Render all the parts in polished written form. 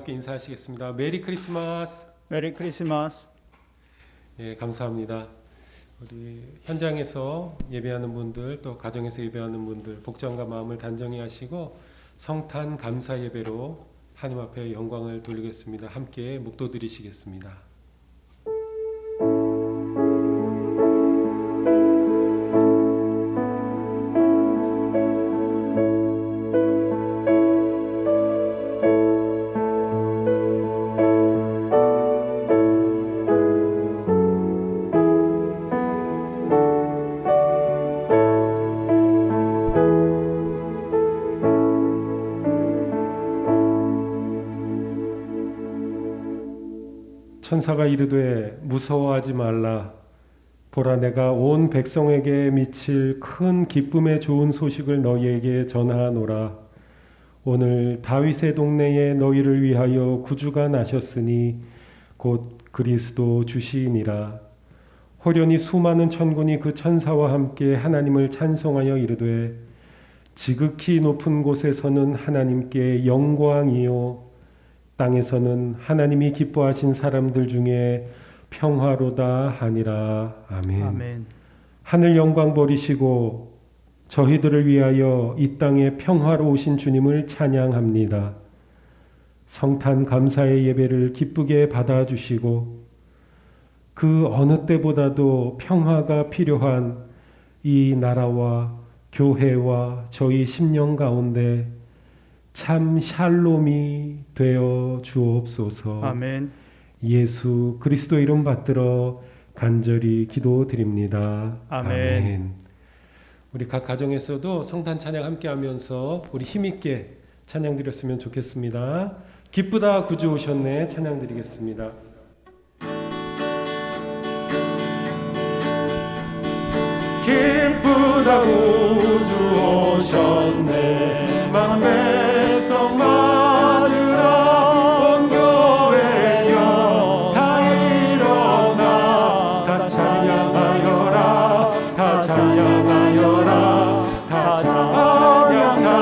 함께 인사하시겠습니다. 메리 크리스마스. 메리 크리스마스. 예, 감사합니다. 우리 현장에서 예배하는 분들, 또 가정에서 예배하는 분들, 복장과 마음을 단정히 하시고 성탄 감사 예배로 하나님 앞에 영광을 돌리겠습니다. 함께 묵도드리시겠습니다. 천사가 이르되 무서워하지 말라. 보라, 내가 온 백성에게 미칠 큰 기쁨의 좋은 소식을 너희에게 전하노라. 오늘 다윗의 동네에 너희를 위하여 구주가 나셨으니 곧 그리스도 주시이니라. 호련히 수많은 천군이 그 천사와 함께 하나님을 찬송하여 이르되 지극히 높은 곳에서는 하나님께 영광이요 땅에서는 하나님이 기뻐하신 사람들 중에 평화로다 하니라. 아멘. 아멘. 하늘 영광 버리시고 저희들을 위하여 이 땅에 평화로 오신 주님을 찬양합니다. 성탄 감사의 예배를 기쁘게 받아주시고 그 어느 때보다도 평화가 필요한 이 나라와 교회와 저희 심령 가운데 참 샬롬이 되어 주옵소서. 아멘. 예수 그리스도 이름 받들어 간절히 기도드립니다. 아멘. 우리 각 가정에서도 성탄 찬양 함께하면서 우리 힘있게 찬양 드렸으면 좋겠습니다. 기쁘다 구주 오셨네 찬양 드리겠습니다. 기쁘다 구주 오셨네 만배성 맞으라 온 교회여 다 일어나 다 찬양하여라 다 찬양하여라 다 찬양하여라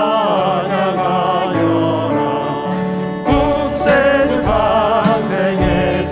구세주 탄생의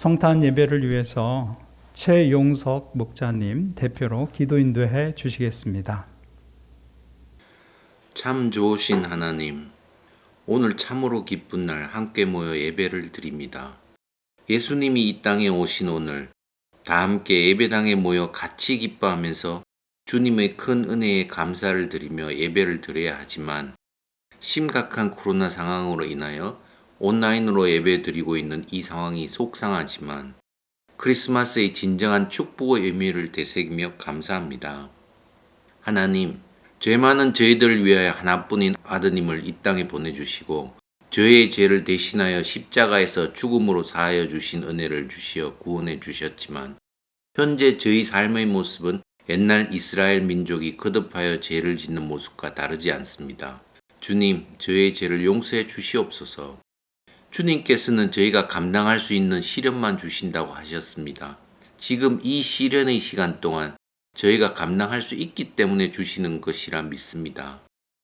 성탄 예배를 위해서 최용석 목자님 대표로 기도 인도해 주시겠습니다. 참 좋으신 하나님, 오늘 참으로 기쁜 날 함께 모여 예배를 드립니다. 예수님이 이 땅에 오신 오늘 다 함께 예배당에 모여 같이 기뻐하면서 주님의 큰 은혜에 감사를 드리며 예배를 드려야 하지만 심각한 코로나 상황으로 인하여 온라인으로 예배 드리고 있는 이 상황이 속상하지만 크리스마스의 진정한 축복의 의미를 되새기며 감사합니다. 하나님, 죄 많은 저희들을 위하여 하나뿐인 아드님을 이 땅에 보내주시고 저의 죄를 대신하여 십자가에서 죽음으로 사하여 주신 은혜를 주시어 구원해 주셨지만 현재 저희 삶의 모습은 옛날 이스라엘 민족이 거듭하여 죄를 짓는 모습과 다르지 않습니다. 주님, 저의 죄를 용서해 주시옵소서. 주님께서는 저희가 감당할 수 있는 시련만 주신다고 하셨습니다. 지금 이 시련의 시간 동안 저희가 감당할 수 있기 때문에 주시는 것이라 믿습니다.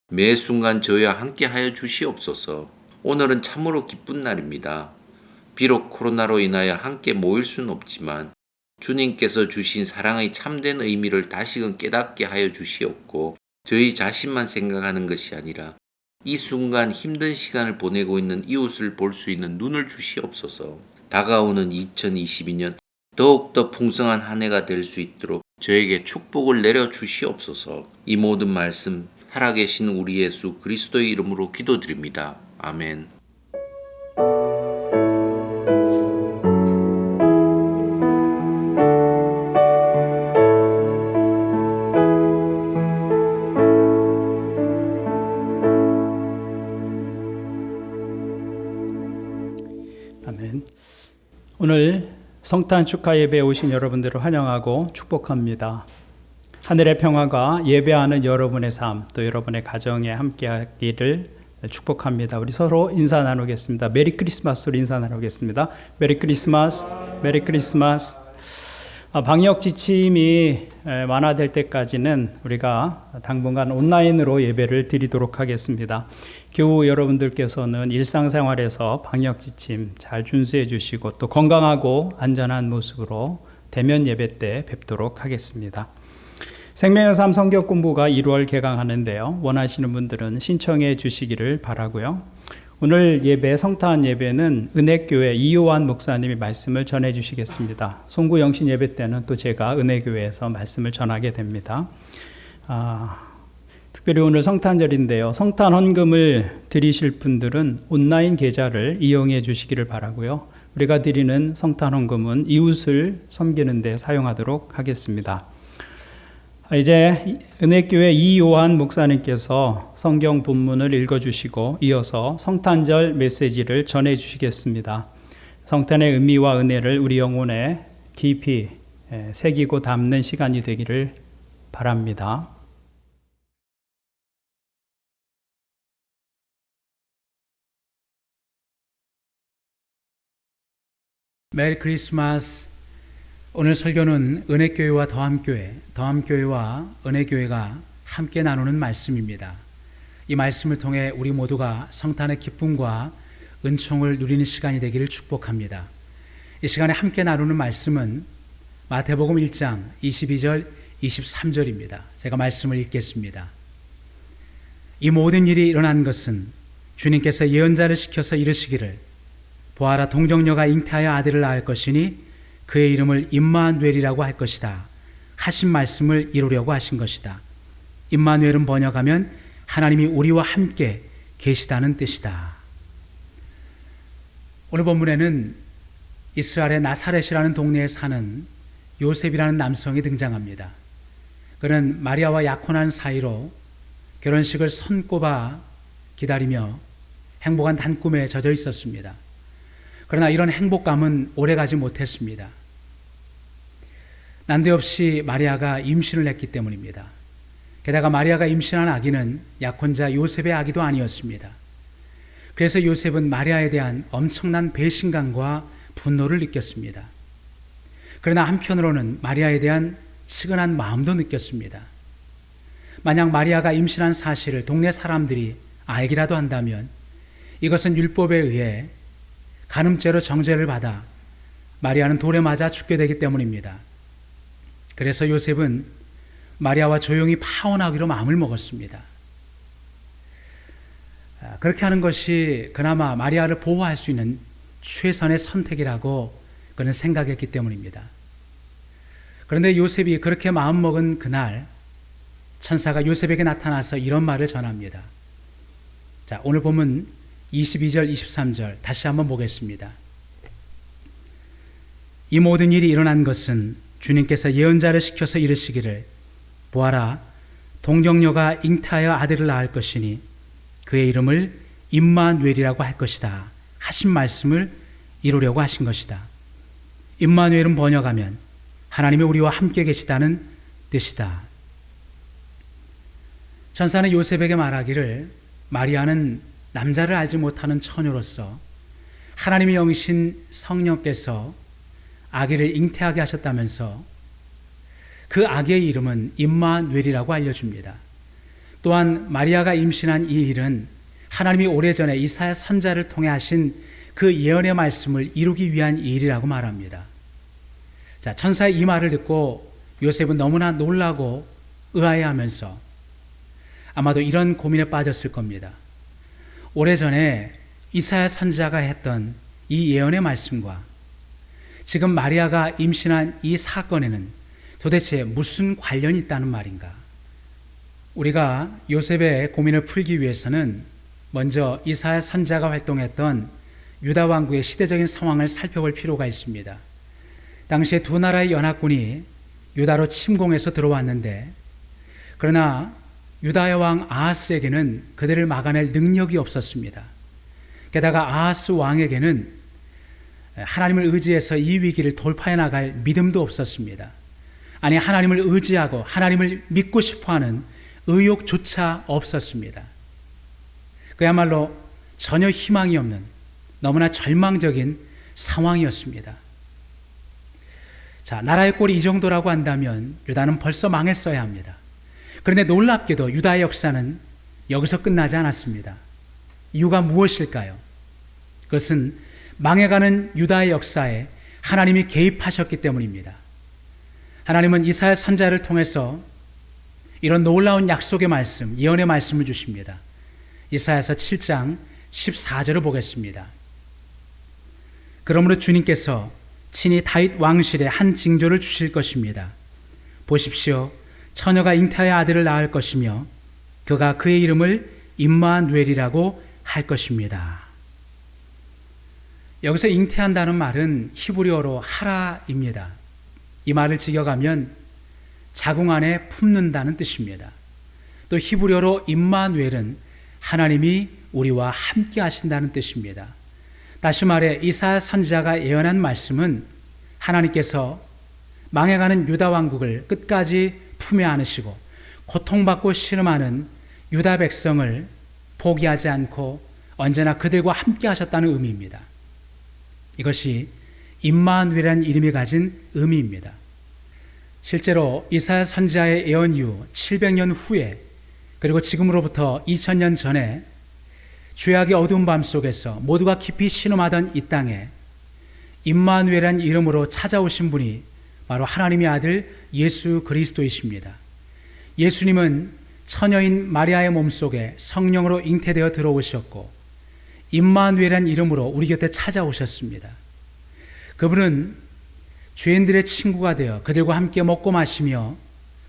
매 순간 저희와 함께 하여 주시옵소서. 오늘은 참으로 기쁜 날입니다. 비록 코로나로 인하여 함께 모일 수는 없지만 주님께서 주신 사랑의 참된 의미를 다시금 깨닫게 하여 주시옵고 저희 자신만 생각하는 것이 아니라 이 순간 힘든 시간을 보내고 있는 이웃을 볼 수 있는 눈을 주시옵소서. 다가오는 2022년 더욱더 풍성한 한 해가 될 수 있도록 저에게 축복을 내려 주시옵소서. 이 모든 말씀 살아계신 우리 예수 그리스도의 이름으로 기도드립니다. 아멘. 아멘. 오늘 성탄 축하 예배에 오신 여러분들을 환영하고 축복합니다. 하늘의 평화가 예배하는 여러분의 삶, 또 여러분의 가정에 함께하기를 축복합니다. 우리 서로 인사 나누겠습니다. 메리 크리스마스로 인사 나누겠습니다. 메리 크리스마스, 메리 크리스마스. 방역 지침이 완화될 때까지는 우리가 당분간 온라인으로 예배를 드리도록 하겠습니다. 교우 여러분들께서는 일상생활에서 방역 지침 잘 준수해 주시고 또 건강하고 안전한 모습으로 대면 예배 때 뵙도록 하겠습니다. 생명의 삶 성경 공부가 1월 개강하는데요. 원하시는 분들은 신청해 주시기를 바라고요. 오늘 예배, 성탄 예배는 은혜교회 이요한 목사님이 말씀을 전해 주시겠습니다. 송구 영신 예배 때는 또 제가 은혜교회에서 말씀을 전하게 됩니다. 특별히 오늘 성탄절인데요. 성탄 헌금을 드리실 분들은 온라인 계좌를 이용해 주시기를 바라고요. 우리가 드리는 성탄 헌금은 이웃을 섬기는 데 사용하도록 하겠습니다. 이제 은혜교회 이요한 목사님께서 성경 본문을 읽어주시고 이어서 성탄절 메시지를 전해주시겠습니다. 성탄의 의미와 은혜를 우리 영혼에 깊이 새기고 담는 시간이 되기를 바랍니다. 메리 크리스마스. 오늘 설교는 은혜교회와 더함교회와 은혜교회가 함께 나누는 말씀입니다. 이 말씀을 통해 우리 모두가 성탄의 기쁨과 은총을 누리는 시간이 되기를 축복합니다. 이 시간에 함께 나누는 말씀은 마태복음 1장 22절 23절입니다. 제가 말씀을 읽겠습니다. 이 모든 일이 일어난 것은 주님께서 예언자를 시켜서 이르시기를 보아라, 동정녀가 잉태하여 아들을 낳을 것이니 그의 이름을 임마누엘이라고 할 것이다 하신 말씀을 이루려고 하신 것이다. 임마누엘은 번역하면 하나님이 우리와 함께 계시다는 뜻이다. 오늘 본문에는 이스라엘의 나사렛이라는 동네에 사는 요셉이라는 남성이 등장합니다. 그는 마리아와 약혼한 사이로 결혼식을 손꼽아 기다리며 행복한 단꿈에 젖어 있었습니다. 그러나 이런 행복감은 오래가지 못했습니다. 난데없이 마리아가 임신을 했기 때문입니다. 게다가 마리아가 임신한 아기는 약혼자 요셉의 아기도 아니었습니다. 그래서 요셉은 마리아에 대한 엄청난 배신감과 분노를 느꼈습니다. 그러나 한편으로는 마리아에 대한 측은한 마음도 느꼈습니다. 만약 마리아가 임신한 사실을 동네 사람들이 알기라도 한다면 이것은 율법에 의해 간음죄로 정죄를 받아 마리아는 돌에 맞아 죽게 되기 때문입니다. 그래서 요셉은 마리아와 조용히 파혼하기로 마음을 먹었습니다. 그렇게 하는 것이 그나마 마리아를 보호할 수 있는 최선의 선택이라고 그는 생각했기 때문입니다. 그런데 요셉이 그렇게 마음먹은 그날 천사가 요셉에게 나타나서 이런 말을 전합니다. 자, 오늘 본문 22절, 23절 다시 한번 보겠습니다. 이 모든 일이 일어난 것은 주님께서 예언자를 시켜서 이르시기를 보아라, 동정녀가 잉태하여 아들을 낳을 것이니 그의 이름을 임마누엘이라고 할 것이다 하신 말씀을 이루려고 하신 것이다. 임마누엘은 번역하면 하나님이 우리와 함께 계시다는 뜻이다. 천사는 요셉에게 말하기를 마리아는 남자를 알지 못하는 처녀로서 하나님의 영이신 성령께서 아기를 잉태하게 하셨다면서 그 아기의 이름은 임마누엘이라고 알려줍니다. 또한 마리아가 임신한 이 일은 하나님이 오래전에 이사야 선지자를 통해 하신 그 예언의 말씀을 이루기 위한 일이라고 말합니다. 자, 천사의 이 말을 듣고 요셉은 너무나 놀라고 의아해하면서 아마도 이런 고민에 빠졌을 겁니다. 오래전에 이사야 선지자가 했던 이 예언의 말씀과 지금 마리아가 임신한 이 사건에는 도대체 무슨 관련이 있다는 말인가? 우리가 요셉의 고민을 풀기 위해서는 먼저 이사야 선지자가 활동했던 유다 왕국의 시대적인 상황을 살펴볼 필요가 있습니다. 당시에 두 나라의 연합군이 유다로 침공해서 들어왔는데 그러나 유다의 왕 아하스에게는 그들을 막아낼 능력이 없었습니다. 게다가 아하스 왕에게는 하나님을 의지해서 이 위기를 돌파해 나갈 믿음도 없었습니다. 아니, 하나님을 의지하고 하나님을 믿고 싶어하는 의욕조차 없었습니다. 그야말로 전혀 희망이 없는 너무나 절망적인 상황이었습니다. 자, 나라의 꼴이 이 정도라고 한다면 유다는 벌써 망했어야 합니다. 그런데 놀랍게도 유다의 역사는 여기서 끝나지 않았습니다. 이유가 무엇일까요? 그것은 망해가는 유다의 역사에 하나님이 개입하셨기 때문입니다. 하나님은 이사야 선지자를 통해서 이런 놀라운 약속의 말씀, 예언의 말씀을 주십니다. 이사야서 7장 14절을 보겠습니다. 그러므로 주님께서 친히 다윗 왕실에 한 징조를 주실 것입니다. 보십시오. 처녀가 잉태하여 아들을 낳을 것이며 그가 그의 이름을 임마누엘이라고 할 것입니다. 여기서 잉태한다는 말은 히브리어로 하라입니다. 이 말을 직역하면 자궁 안에 품는다는 뜻입니다. 또 히브리어로 임마누엘은 하나님이 우리와 함께 하신다는 뜻입니다. 다시 말해 이사야 선지자가 예언한 말씀은 하나님께서 망해가는 유다 왕국을 끝까지 품에 안으시고 고통받고 신음하는 유다 백성을 포기하지 않고 언제나 그들과 함께 하셨다는 의미입니다. 이것이 임마누엘이라는 이름이 가진 의미입니다. 실제로 이사야 선지자의 예언 이후 700년 후에 그리고 지금으로부터 2000년 전에 죄악의 어두운 밤 속에서 모두가 깊이 신음하던 이 땅에 임마누엘이라는 이름으로 찾아오신 분이 바로 하나님의 아들 예수 그리스도이십니다. 예수님은 처녀인 마리아의 몸속에 성령으로 잉태되어 들어오셨고 임마누엘이라는 이름으로 우리 곁에 찾아오셨습니다. 그분은 죄인들의 친구가 되어 그들과 함께 먹고 마시며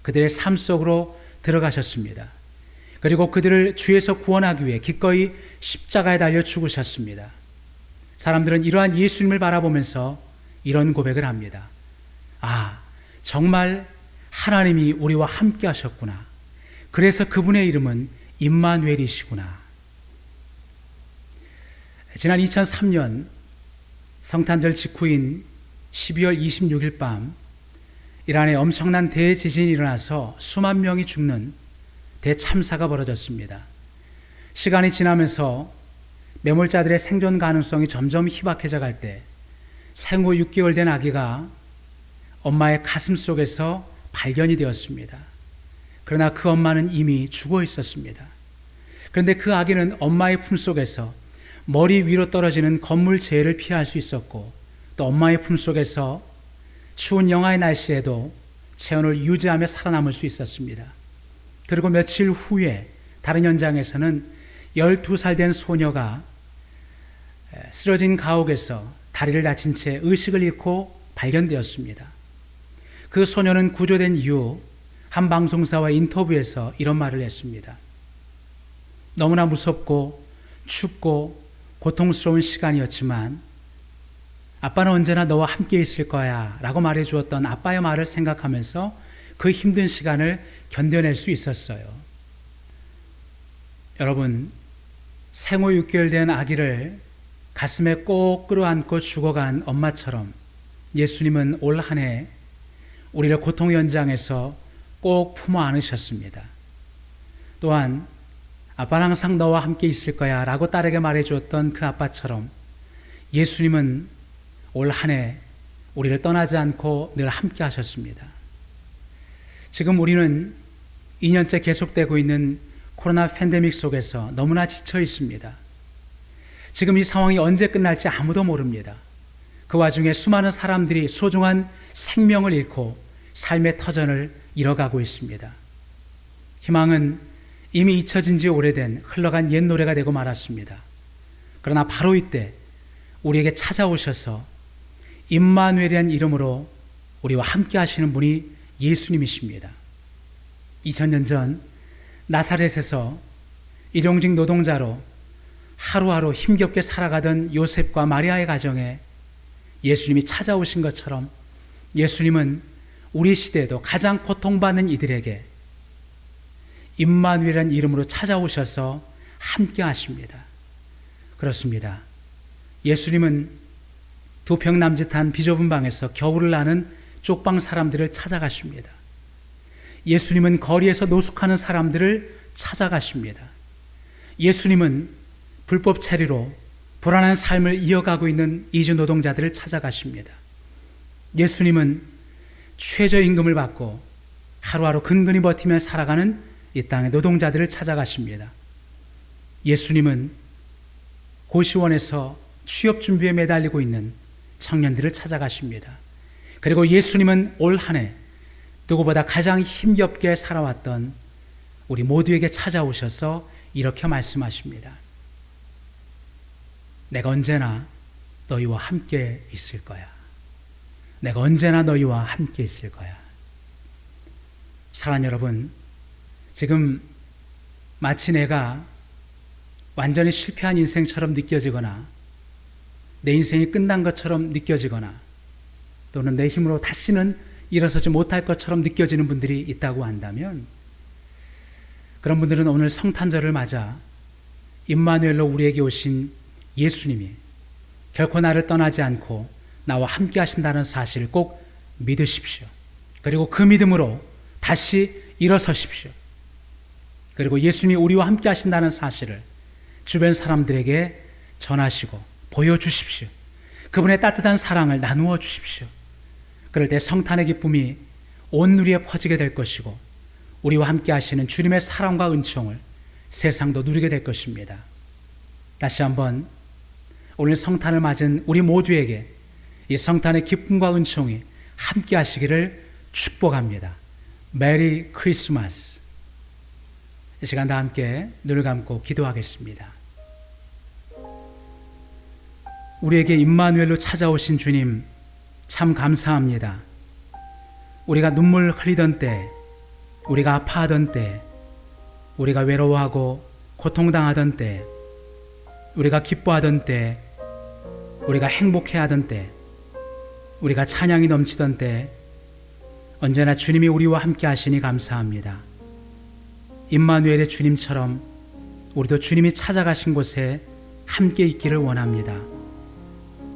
그들의 삶 속으로 들어가셨습니다. 그리고 그들을 죄에서 구원하기 위해 기꺼이 십자가에 달려 죽으셨습니다. 사람들은 이러한 예수님을 바라보면서 이런 고백을 합니다. 아, 정말 하나님이 우리와 함께 하셨구나. 그래서 그분의 이름은 임마누엘이시구나. 지난 2003년 성탄절 직후인 12월 26일 밤 이란에 엄청난 대지진이 일어나서 수만 명이 죽는 대참사가 벌어졌습니다. 시간이 지나면서 매몰자들의 생존 가능성이 점점 희박해져 갈 때 생후 6개월 된 아기가 엄마의 가슴 속에서 발견이 되었습니다. 그러나 그 엄마는 이미 죽어 있었습니다. 그런데 그 아기는 엄마의 품속에서 머리 위로 떨어지는 건물 재해를 피할 수 있었고 또 엄마의 품속에서 추운 영하의 날씨에도 체온을 유지하며 살아남을 수 있었습니다. 그리고 며칠 후에 다른 현장에서는 12살 된 소녀가 쓰러진 가옥에서 다리를 다친 채 의식을 잃고 발견되었습니다. 그 소녀는 구조된 이후 한 방송사와 인터뷰에서 이런 말을 했습니다. 너무나 무섭고 춥고 고통스러운 시간이었지만 아빠는 언제나 너와 함께 있을 거야 라고 말해주었던 아빠의 말을 생각하면서 그 힘든 시간을 견뎌낼 수 있었어요. 여러분, 생후 6개월 된 아기를 가슴에 꼭 끌어안고 죽어간 엄마처럼 예수님은 올 한 해 우리를 고통 현장에서 꼭 품어 안으셨습니다. 또한 아빠는 항상 너와 함께 있을 거야 라고 딸에게 말해주었던 그 아빠처럼 예수님은 올 한 해 우리를 떠나지 않고 늘 함께 하셨습니다. 지금 우리는 2년째 계속되고 있는 코로나 팬데믹 속에서 너무나 지쳐 있습니다. 지금 이 상황이 언제 끝날지 아무도 모릅니다. 그 와중에 수많은 사람들이 소중한 생명을 잃고 삶의 터전을 잃어가고 있습니다. 희망은 이미 잊혀진 지 오래된 흘러간 옛 노래가 되고 말았습니다. 그러나 바로 이때 우리에게 찾아오셔서 임마누엘이라는 이름으로 우리와 함께 하시는 분이 예수님이십니다. 2000년 전 나사렛에서 일용직 노동자로 하루하루 힘겹게 살아가던 요셉과 마리아의 가정에 예수님이 찾아오신 것처럼 예수님은 우리 시대에도 가장 고통받는 이들에게 임마누엘이라는 이름으로 찾아오셔서 함께 하십니다. 그렇습니다. 예수님은 두 평 남짓한 비좁은 방에서 겨울을 나는 쪽방 사람들을 찾아가십니다. 예수님은 거리에서 노숙하는 사람들을 찾아가십니다. 예수님은 불법 체류로 불안한 삶을 이어가고 있는 이주 노동자들을 찾아가십니다. 예수님은 최저임금을 받고 하루하루 근근히 버티며 살아가는 이 땅의 노동자들을 찾아가십니다. 예수님은 고시원에서 취업 준비에 매달리고 있는 청년들을 찾아가십니다. 그리고 예수님은 올 한 해 누구보다 가장 힘겹게 살아왔던 우리 모두에게 찾아오셔서 이렇게 말씀하십니다. 내가 언제나 너희와 함께 있을 거야. 내가 언제나 너희와 함께 있을 거야. 사랑하는 여러분, 지금 마치 내가 완전히 실패한 인생처럼 느껴지거나 내 인생이 끝난 것처럼 느껴지거나 또는 내 힘으로 다시는 일어서지 못할 것처럼 느껴지는 분들이 있다고 한다면 그런 분들은 오늘 성탄절을 맞아 임마누엘로 우리에게 오신 예수님이 결코 나를 떠나지 않고 나와 함께 하신다는 사실을 꼭 믿으십시오. 그리고 그 믿음으로 다시 일어서십시오. 그리고 예수님이 우리와 함께 하신다는 사실을 주변 사람들에게 전하시고 보여주십시오. 그분의 따뜻한 사랑을 나누어 주십시오. 그럴 때 성탄의 기쁨이 온 누리에 퍼지게 될 것이고 우리와 함께 하시는 주님의 사랑과 은총을 세상도 누리게 될 것입니다. 다시 한번 오늘 성탄을 맞은 우리 모두에게 이 성탄의 기쁨과 은총이 함께 하시기를 축복합니다. 메리 크리스마스. 이 시간 다 함께 눈을 감고 기도하겠습니다. 우리에게 임마누엘로 찾아오신 주님 참 감사합니다. 우리가 눈물 흘리던 때, 우리가 아파하던 때, 우리가 외로워하고 고통당하던 때, 우리가 기뻐하던 때, 우리가 행복해하던 때, 우리가 찬양이 넘치던 때 언제나 주님이 우리와 함께 하시니 감사합니다. 임마누엘의 주님처럼 우리도 주님이 찾아가신 곳에 함께 있기를 원합니다.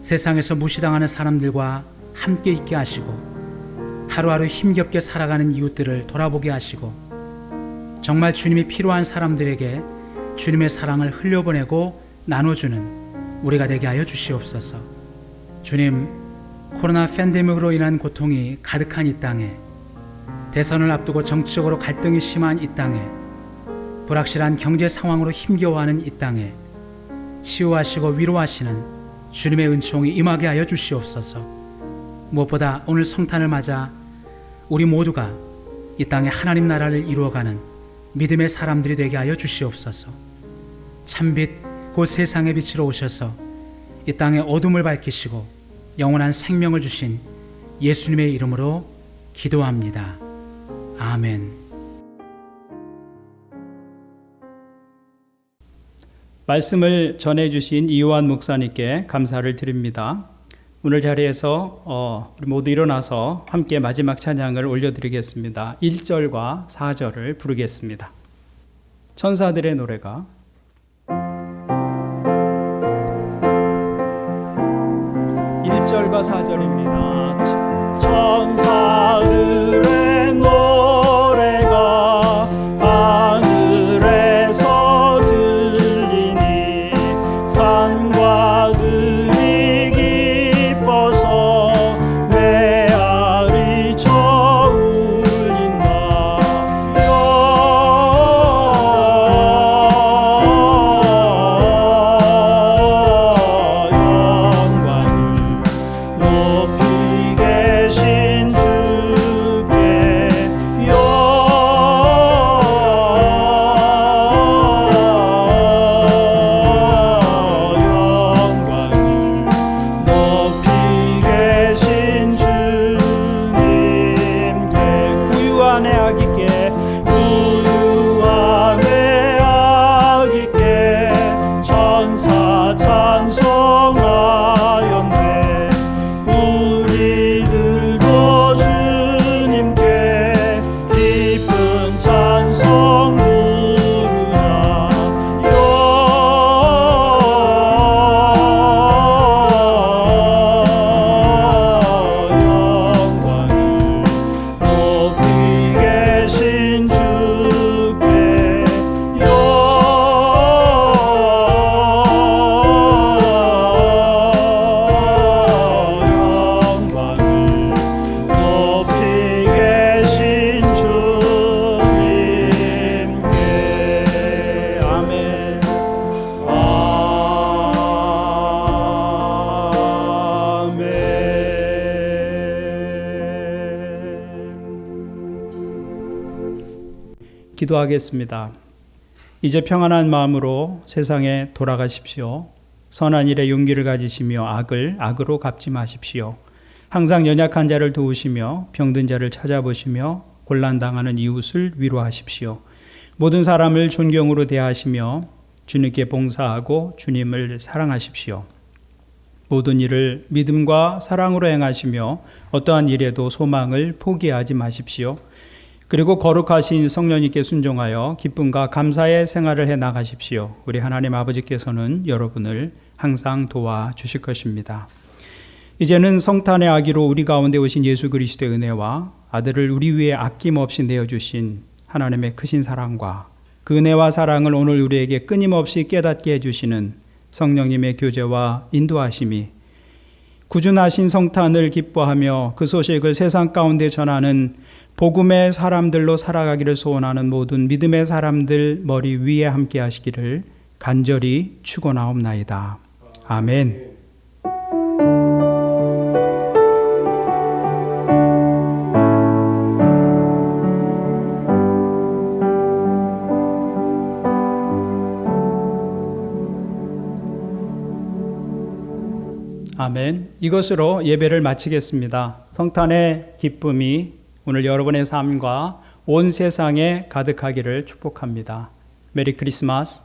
세상에서 무시당하는 사람들과 함께 있게 하시고 하루하루 힘겹게 살아가는 이웃들을 돌아보게 하시고 정말 주님이 필요한 사람들에게 주님의 사랑을 흘려보내고 나눠주는 우리가 되게 하여 주시옵소서. 주님, 코로나 팬데믹으로 인한 고통이 가득한 이 땅에, 대선을 앞두고 정치적으로 갈등이 심한 이 땅에, 불확실한 경제 상황으로 힘겨워하는 이 땅에 치유하시고 위로하시는 주님의 은총이 임하게 하여 주시옵소서. 무엇보다 오늘 성탄을 맞아 우리 모두가 이 땅에 하나님 나라를 이루어가는 믿음의 사람들이 되게 하여 주시옵소서. 참빛 곧 세상의 빛으로 오셔서 이 땅의 어둠을 밝히시고 영원한 생명을 주신 예수님의 이름으로 기도합니다. 아멘. 말씀을 전해주신 이호환 목사님께 감사를 드립니다. 오늘 자리에서 우리 모두 일어나서 함께 마지막 찬양을 올려드리겠습니다. 1절과 4절을 부르겠습니다. 천사들의 노래가 1절과 4절입니다. 천사들의 노래가 하늘에서 들리니 산과 들이 기뻐서 메아리 쳐 울린다. 영광을 높이 계신 주께 영광을 높이 계신 주님께 구유하네 아기께 구유하네 아기께 천사 찬송하였네. 우리들도 주님께 기쁜 찬송 부르자. 영광을 높이 계신 주께 영광을 높이 계신 주님께. 아멘. 기도하겠습니다. 이제 평안한 마음으로 세상에 돌아가십시오. 선한 일에 용기를 가지시며 악을 악으로 갚지 마십시오. 항상 연약한 자를 도우시며 병든 자를 찾아보시며 곤란당하는 이웃을 위로하십시오. 모든 사람을 존경으로 대하시며 주님께 봉사하고 주님을 사랑하십시오. 모든 일을 믿음과 사랑으로 행하시며 어떠한 일에도 소망을 포기하지 마십시오. 그리고 거룩하신 성령님께 순종하여 기쁨과 감사의 생활을 해 나가십시오. 우리 하나님 아버지께서는 여러분을 항상 도와주실 것입니다. 이제는 성탄의 아기로 우리 가운데 오신 예수 그리스도의 은혜와 아들을 우리 위해 아낌없이 내어주신 하나님의 크신 사랑과 그 은혜와 사랑을 오늘 우리에게 끊임없이 깨닫게 해주시는 성령님의 교제와 인도하심이 구준하신 성탄을 기뻐하며 그 소식을 세상 가운데 전하는 복음의 사람들로 살아가기를 소원하는 모든 믿음의 사람들 머리 위에 함께 하시기를 간절히 축원하옵나이다. 아멘. 아멘. 이것으로 예배를 마치겠습니다. 성탄의 기쁨이 오늘 여러분의 삶과 온 세상에 가득하기를 축복합니다. 메리 크리스마스.